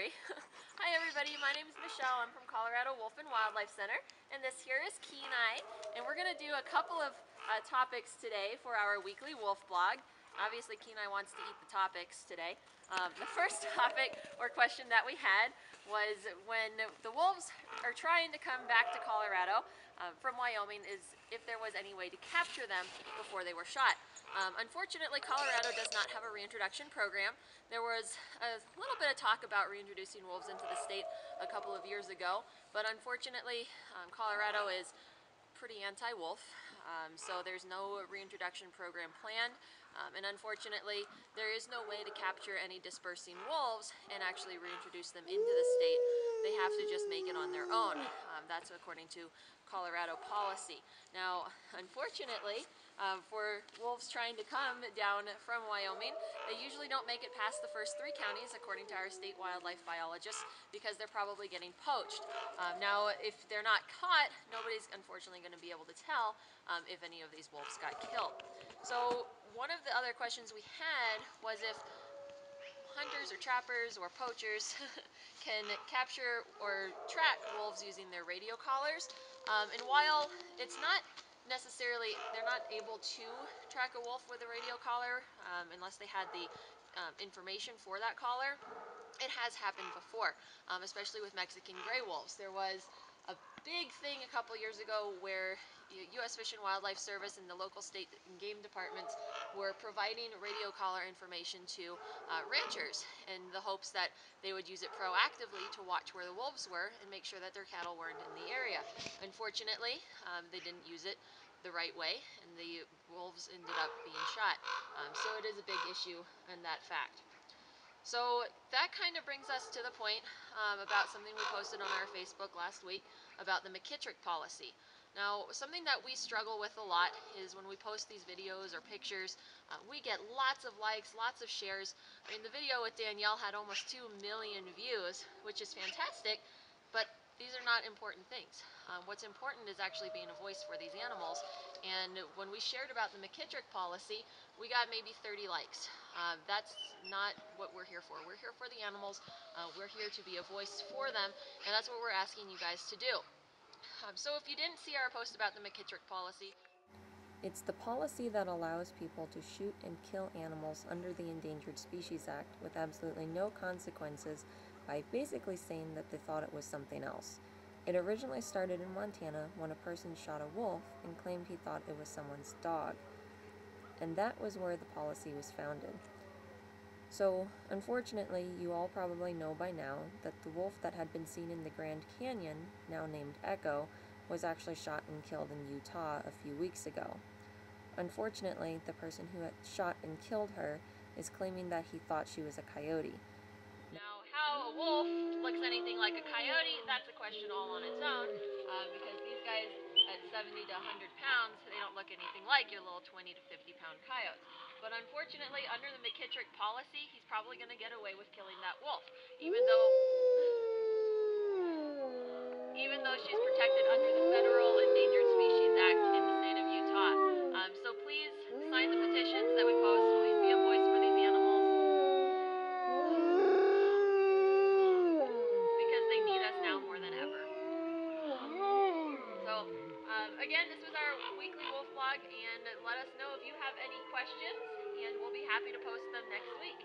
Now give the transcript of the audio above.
sorry. Hi everybody, my name is Michelle. I'm from Colorado Wolf and Wildlife Center, and this here is Kenai, and we're going to do a couple of topics today for our weekly wolf blog. Obviously Kenai wants to eat the topics today. The first topic or question that we had was when the wolves are trying to come back to Colorado from Wyoming, is if there was any way to capture them before they were shot. Unfortunately, Colorado does not have a reintroduction program. There was a little bit of talk about reintroducing wolves into the state a couple of years ago, but unfortunately Colorado is pretty anti-wolf, so there's no reintroduction program planned, and unfortunately there is no way to capture any dispersing wolves and actually reintroduce them into the state. They have to just make it on their own. That's according to Colorado policy. Now, unfortunately, for wolves trying to come down from Wyoming, they usually don't make it past the first 3 counties, according to our state wildlife biologists, because they're probably getting poached. Now, if they're not caught, nobody's unfortunately going to be able to tell if any of these wolves got killed. So one of the other questions we had was if hunters or trappers or poachers can capture or track wolves using their radio collars. And while it's not necessarily, they're not able to track a wolf with a radio collar unless they had the information for that collar, it has happened before, especially with Mexican gray wolves. There was a big thing a couple years ago where U.S. Fish and Wildlife Service and the local state and game departments were providing radio collar information to ranchers in the hopes that they would use it proactively to watch where the wolves were and make sure that their cattle weren't in the area. Unfortunately, they didn't use it the right way, and the wolves ended up being shot. So it is a big issue in that fact. So that kind of brings us to the point about something we posted on our Facebook last week about the McKittrick policy. Now, something that we struggle with a lot is when we post these videos or pictures, we get lots of likes, lots of shares. I mean, the video with Danielle had almost 2 million views, which is fantastic, but these are not important things. What's important is actually being a voice for these animals. And when we shared about the McKittrick policy, we got maybe 30 likes. That's not what we're here for. We're here for the animals. We're here to be a voice for them, and that's what we're asking you guys to do. So if you didn't see our post about the McKittrick policy, it's the policy that allows people to shoot and kill animals under the Endangered Species Act with absolutely no consequences by basically saying that they thought it was something else. It originally started in Montana when a person shot a wolf and claimed he thought it was someone's dog. And that was where the policy was founded. So, unfortunately, you all probably know by now that the wolf that had been seen in the Grand Canyon, now named Echo, was actually shot and killed in Utah a few weeks ago. Unfortunately, the person who had shot and killed her is claiming that he thought she was a coyote. Now, how a wolf looks anything like a coyote, that's a question all on its own, because these guys at 70 to 100 pounds, they don't look anything like your little 20 to 50 pound coyotes. But unfortunately, under the McKittrick policy, he's probably going to get away with killing that wolf, even though she's protected under the Federal Endangered Species Act in the state of Utah. So please sign the petitions that we post. Please be a voice for these animals, because they need us now more than ever. So again, this was our weekly wolf blog, and let us know if you have any questions, and we'll be happy to post them next week.